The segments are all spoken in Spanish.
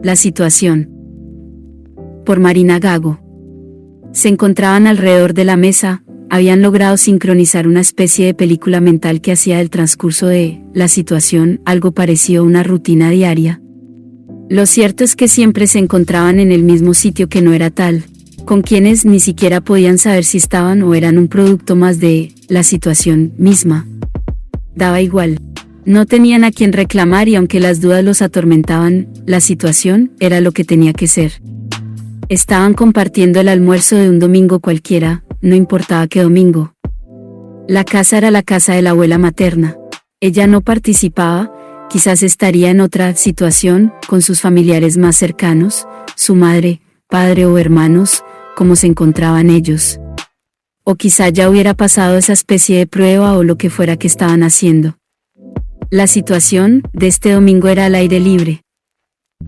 La situación. Por Marina Gago. Se encontraban alrededor de la mesa, habían logrado sincronizar una especie de película mental que hacía del transcurso de la situación algo parecido a una rutina diaria. Lo cierto es que siempre se encontraban en el mismo sitio que no era tal, con quienes ni siquiera podían saber si estaban o eran un producto más de la situación misma. Daba igual. No tenían a quien reclamar y aunque las dudas los atormentaban, la situación era lo que tenía que ser. Estaban compartiendo el almuerzo de un domingo cualquiera, no importaba qué domingo. La casa era la casa de la abuela materna. Ella no participaba, quizás estaría en otra situación, con sus familiares más cercanos, su madre, padre o hermanos, como se encontraban ellos. O quizá ya hubiera pasado esa especie de prueba o lo que fuera que estaban haciendo. La situación de este domingo era al aire libre.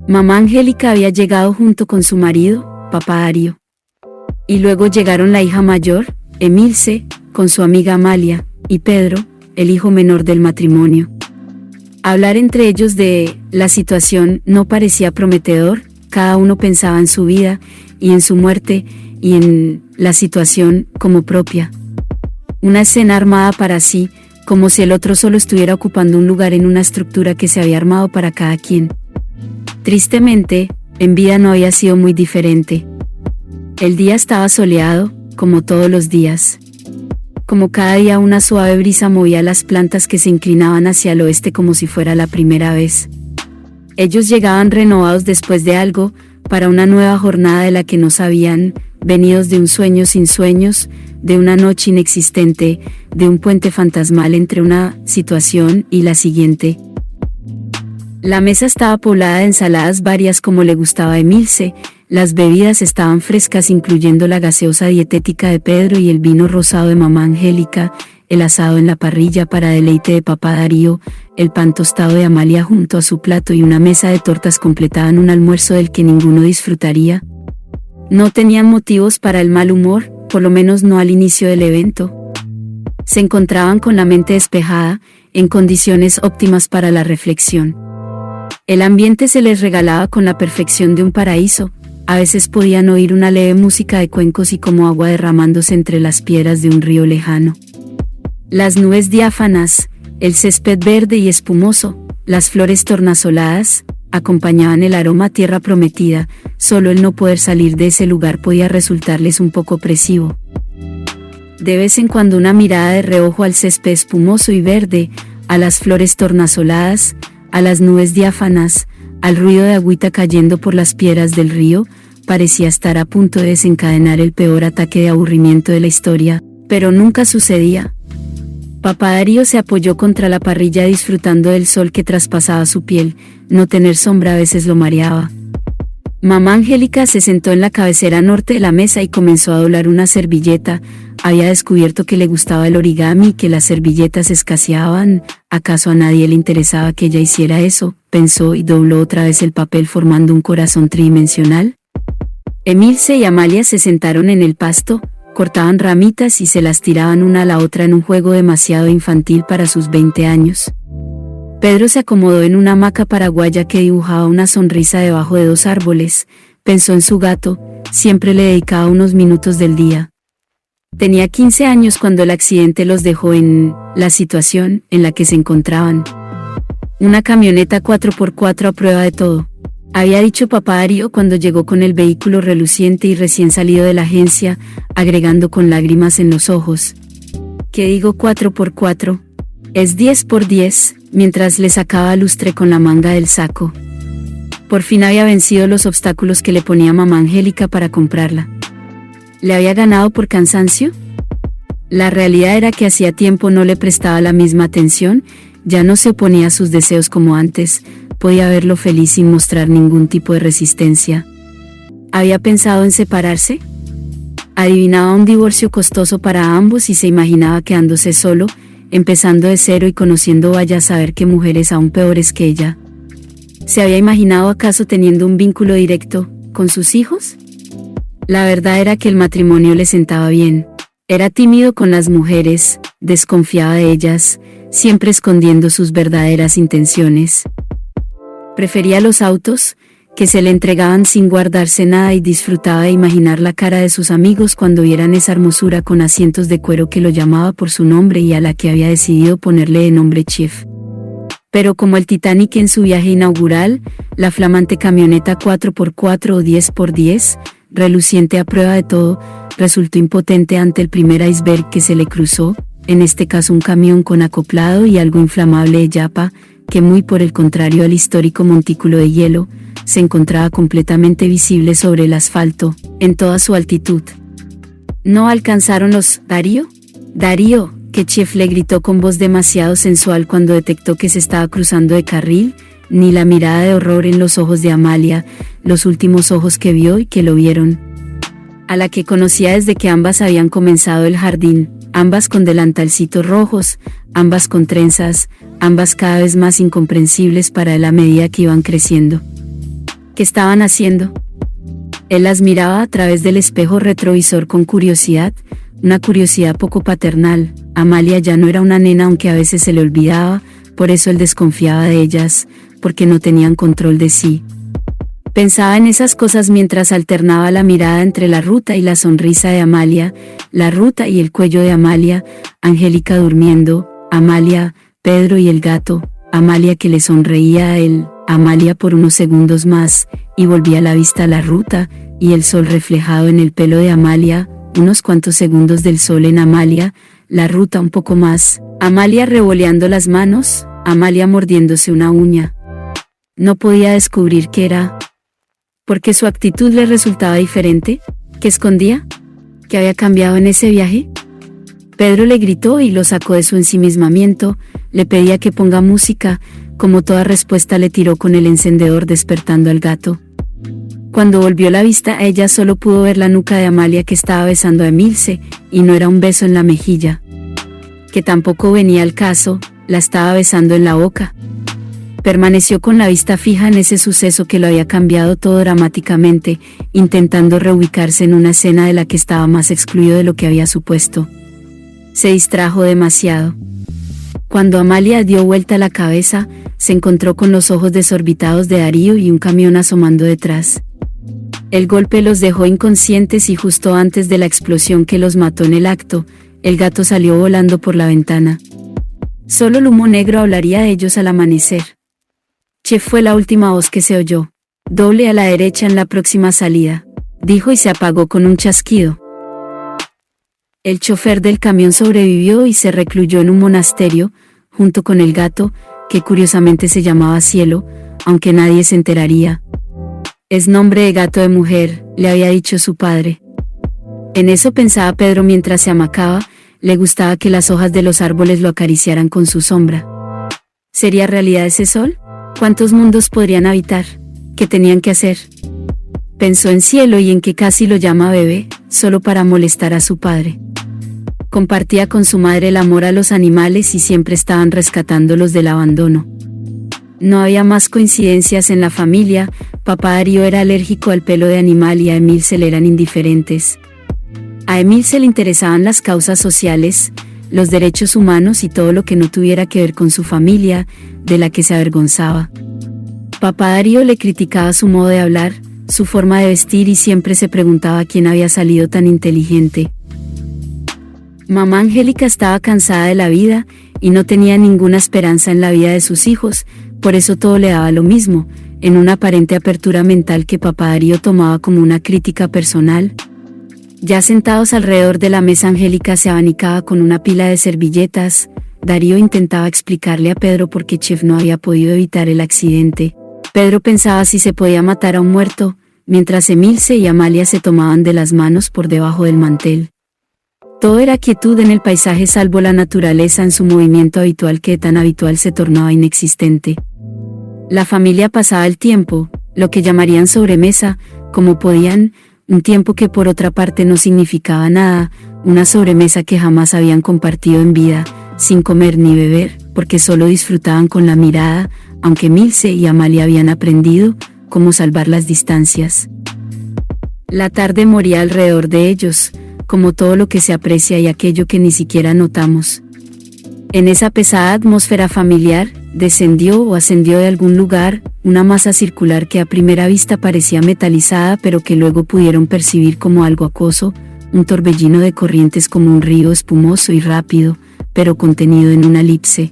Mamá Angélica había llegado junto con su marido, papá Darío. Y luego llegaron la hija mayor, Emilce, con su amiga Amalia, y Pedro, el hijo menor del matrimonio. Hablar entre ellos de la situación no parecía prometedor, cada uno pensaba en su vida, y en su muerte, y en la situación como propia. Una escena armada para sí, como si el otro solo estuviera ocupando un lugar en una estructura que se había armado para cada quien. Tristemente, en vida no había sido muy diferente. El día estaba soleado, como todos los días. Como cada día una suave brisa movía las plantas que se inclinaban hacia el oeste como si fuera la primera vez. Ellos llegaban renovados después de algo, para una nueva jornada de la que no sabían, venidos de un sueño sin sueños, de una noche inexistente, de un puente fantasmal entre una situación y la siguiente. La mesa estaba poblada de ensaladas varias como le gustaba a Emilce, las bebidas estaban frescas incluyendo la gaseosa dietética de Pedro y el vino rosado de mamá Angélica, el asado en la parrilla para deleite de papá Darío, el pan tostado de Amalia junto a su plato y una mesa de tortas completaban un almuerzo del que ninguno disfrutaría. No tenían motivos para el mal humor, por lo menos no al inicio del evento. Se encontraban con la mente despejada, en condiciones óptimas para la reflexión. El ambiente se les regalaba con la perfección de un paraíso, a veces podían oír una leve música de cuencos y como agua derramándose entre las piedras de un río lejano. Las nubes diáfanas, el césped verde y espumoso, las flores tornasoladas, acompañaban el aroma a tierra prometida, solo el no poder salir de ese lugar podía resultarles un poco opresivo. De vez en cuando una mirada de reojo al césped espumoso y verde, a las flores tornasoladas, a las nubes diáfanas, al ruido de agüita cayendo por las piedras del río, parecía estar a punto de desencadenar el peor ataque de aburrimiento de la historia, pero nunca sucedía. Papá Darío se apoyó contra la parrilla disfrutando del sol que traspasaba su piel, no tener sombra a veces lo mareaba. Mamá Angélica se sentó en la cabecera norte de la mesa y comenzó a doblar una servilleta, había descubierto que le gustaba el origami y que las servilletas escaseaban, ¿acaso a nadie le interesaba que ella hiciera eso?, pensó y dobló otra vez el papel formando un corazón tridimensional. Emilce y Amalia se sentaron en el pasto, cortaban ramitas y se las tiraban una a la otra en un juego demasiado infantil para sus 20 años. Pedro se acomodó en una hamaca paraguaya que dibujaba una sonrisa debajo de 2 árboles, pensó en su gato, siempre le dedicaba unos minutos del día. Tenía 15 años cuando el accidente los dejó en la situación en la que se encontraban. Una camioneta 4x4 a prueba de todo. Había dicho papá Darío cuando llegó con el vehículo reluciente y recién salido de la agencia, agregando con lágrimas en los ojos. ¿Qué digo 4x4? Es 10x10, mientras le sacaba lustre con la manga del saco. Por fin había vencido los obstáculos que le ponía mamá Angélica para comprarla. ¿Le había ganado por cansancio? La realidad era que hacía tiempo no le prestaba la misma atención, ya no se oponía a sus deseos como antes, podía verlo feliz sin mostrar ningún tipo de resistencia. ¿Había pensado en separarse? Adivinaba un divorcio costoso para ambos y se imaginaba quedándose solo, empezando de cero y conociendo vaya a saber qué mujeres aún peores que ella. ¿Se había imaginado acaso teniendo un vínculo directo con sus hijos? La verdad era que el matrimonio le sentaba bien. Era tímido con las mujeres, desconfiaba de ellas, siempre escondiendo sus verdaderas intenciones. Prefería los autos, que se le entregaban sin guardarse nada y disfrutaba de imaginar la cara de sus amigos cuando vieran esa hermosura con asientos de cuero que lo llamaba por su nombre y a la que había decidido ponerle de nombre Chef. Pero como el Titanic en su viaje inaugural, la flamante camioneta 4x4 o 10x10, reluciente a prueba de todo, resultó impotente ante el primer iceberg que se le cruzó, en este caso un camión con acoplado y algo inflamable de yapa, que muy por el contrario al histórico montículo de hielo, se encontraba completamente visible sobre el asfalto, en toda su altitud. ¿No alcanzaron los Darío? Darío, que Chef le gritó con voz demasiado sensual cuando detectó que se estaba cruzando de carril, ni la mirada de horror en los ojos de Amalia, los últimos ojos que vio y que lo vieron. A la que conocía desde que ambas habían comenzado el jardín, ambas con delantalcitos rojos, ambas con trenzas, ambas cada vez más incomprensibles para él a medida que iban creciendo. ¿Qué estaban haciendo? Él las miraba a través del espejo retrovisor con curiosidad, una curiosidad poco paternal. Amalia ya no era una nena aunque a veces se le olvidaba, por eso él desconfiaba de ellas, porque no tenían control de sí. Pensaba en esas cosas mientras alternaba la mirada entre la ruta y la sonrisa de Amalia, la ruta y el cuello de Amalia, Angélica durmiendo, Amalia, Pedro y el gato, Amalia que le sonreía a él, Amalia por unos segundos más, y volvía la vista a la ruta, y el sol reflejado en el pelo de Amalia, unos cuantos segundos del sol en Amalia, la ruta un poco más, Amalia revoleando las manos, Amalia mordiéndose una uña. No podía descubrir qué era. ¿Porque su actitud le resultaba diferente? ¿Qué escondía? ¿Qué había cambiado en ese viaje? Pedro le gritó y lo sacó de su ensimismamiento, le pedía que ponga música, como toda respuesta le tiró con el encendedor despertando al gato. Cuando volvió la vista ella solo pudo ver la nuca de Amalia que estaba besando a Emilce, y no era un beso en la mejilla. Que tampoco venía al caso, la estaba besando en la boca. Permaneció con la vista fija en ese suceso que lo había cambiado todo dramáticamente, intentando reubicarse en una escena de la que estaba más excluido de lo que había supuesto. Se distrajo demasiado. Cuando Amalia dio vuelta la cabeza, se encontró con los ojos desorbitados de Darío y un camión asomando detrás. El golpe los dejó inconscientes y justo antes de la explosión que los mató en el acto, el gato salió volando por la ventana. Solo el humo negro hablaría de ellos al amanecer. Chef fue la última voz que se oyó. Doble a la derecha en la próxima salida, dijo y se apagó con un chasquido. El chofer del camión sobrevivió y se recluyó en un monasterio, junto con el gato, que curiosamente se llamaba Cielo, aunque nadie se enteraría. Es nombre de gato de mujer, le había dicho su padre. En eso pensaba Pedro mientras se amacaba, le gustaba que las hojas de los árboles lo acariciaran con su sombra. ¿Sería realidad ese sol? ¿Cuántos mundos podrían habitar? ¿Qué tenían que hacer? Pensó en Cielo y en que casi lo llama bebé, solo para molestar a su padre. Compartía con su madre el amor a los animales y siempre estaban rescatándolos del abandono. No había más coincidencias en la familia, papá Darío era alérgico al pelo de animal y a Emil se le eran indiferentes. A Emil se le interesaban las causas sociales, los derechos humanos y todo lo que no tuviera que ver con su familia, de la que se avergonzaba. Papá Darío le criticaba su modo de hablar, su forma de vestir y siempre se preguntaba quién había salido tan inteligente. Mamá Angélica estaba cansada de la vida, y no tenía ninguna esperanza en la vida de sus hijos, por eso todo le daba lo mismo, en una aparente apertura mental que papá Darío tomaba como una crítica personal. Ya sentados alrededor de la mesa Angélica se abanicaba con una pila de servilletas, Darío intentaba explicarle a Pedro por qué Chef no había podido evitar el accidente. Pedro pensaba si se podía matar a un muerto, mientras Emilce y Amalia se tomaban de las manos por debajo del mantel. Todo era quietud en el paisaje salvo la naturaleza en su movimiento habitual que tan habitual se tornaba inexistente. La familia pasaba el tiempo, lo que llamarían sobremesa, como podían, un tiempo que por otra parte no significaba nada, una sobremesa que jamás habían compartido en vida, sin comer ni beber, porque solo disfrutaban con la mirada, aunque Emilce y Amalia habían aprendido cómo salvar las distancias. La tarde moría alrededor de ellos, como todo lo que se aprecia y aquello que ni siquiera notamos. En esa pesada atmósfera familiar, descendió o ascendió de algún lugar, una masa circular que a primera vista parecía metalizada pero que luego pudieron percibir como algo acuoso, un torbellino de corrientes como un río espumoso y rápido, pero contenido en una elipse.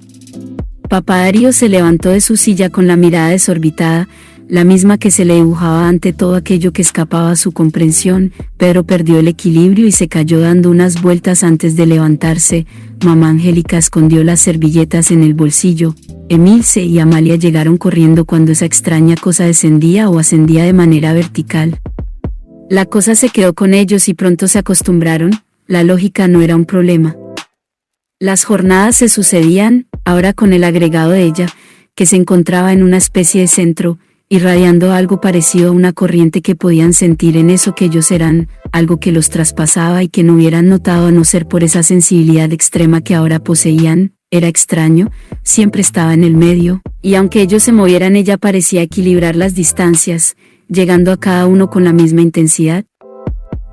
Papá Darío se levantó de su silla con la mirada desorbitada, la misma que se le dibujaba ante todo aquello que escapaba a su comprensión. Pedro perdió el equilibrio y se cayó dando unas vueltas antes de levantarse. Mamá Angélica escondió las servilletas en el bolsillo. Emilce y Amalia llegaron corriendo cuando esa extraña cosa descendía o ascendía de manera vertical. La cosa se quedó con ellos y pronto se acostumbraron, la lógica no era un problema. Las jornadas se sucedían, ahora con el agregado de ella, que se encontraba en una especie de centro, irradiando algo parecido a una corriente que podían sentir en eso que ellos eran, algo que los traspasaba y que no hubieran notado a no ser por esa sensibilidad extrema que ahora poseían. Era extraño, siempre estaba en el medio, y aunque ellos se movieran ella parecía equilibrar las distancias, llegando a cada uno con la misma intensidad.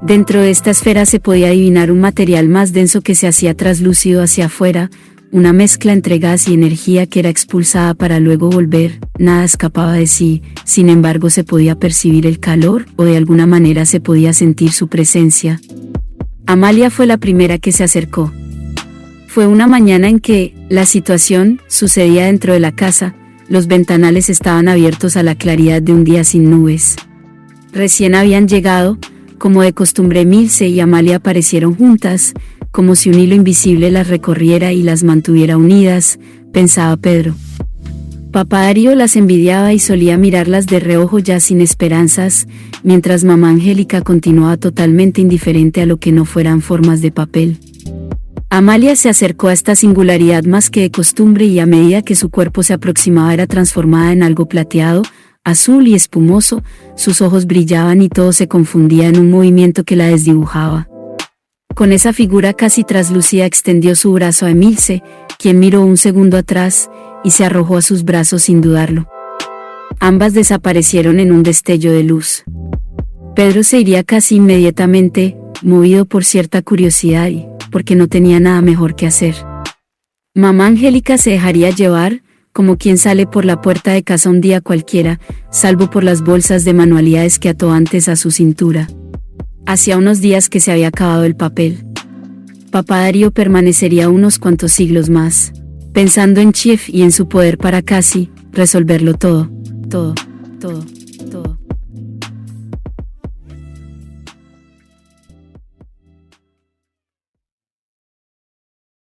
Dentro de esta esfera se podía adivinar un material más denso que se hacía traslúcido hacia afuera, una mezcla entre gas y energía que era expulsada para luego volver. Nada escapaba de sí, sin embargo se podía percibir el calor o de alguna manera se podía sentir su presencia. Amalia fue la primera que se acercó. Fue una mañana en que la situación sucedía dentro de la casa, los ventanales estaban abiertos a la claridad de un día sin nubes. Recién habían llegado, como de costumbre Emilce y Amalia aparecieron juntas, como si un hilo invisible las recorriera y las mantuviera unidas, pensaba Pedro. Papá Darío las envidiaba y solía mirarlas de reojo ya sin esperanzas, mientras mamá Angélica continuaba totalmente indiferente a lo que no fueran formas de papel. Amalia se acercó a esta singularidad más que de costumbre y a medida que su cuerpo se aproximaba era transformada en algo plateado, azul y espumoso, sus ojos brillaban y todo se confundía en un movimiento que la desdibujaba. Con esa figura casi traslúcida extendió su brazo a Emilce, quien miró un segundo atrás, y se arrojó a sus brazos sin dudarlo. Ambas desaparecieron en un destello de luz. Pedro se iría casi inmediatamente, movido por cierta curiosidad y porque no tenía nada mejor que hacer. Mamá Angélica se dejaría llevar, como quien sale por la puerta de casa un día cualquiera, salvo por las bolsas de manualidades que ató antes a su cintura. Hacía unos días que se había acabado el papel. Papá Darío permanecería unos cuantos siglos más, pensando en Chief y en su poder para casi resolverlo todo.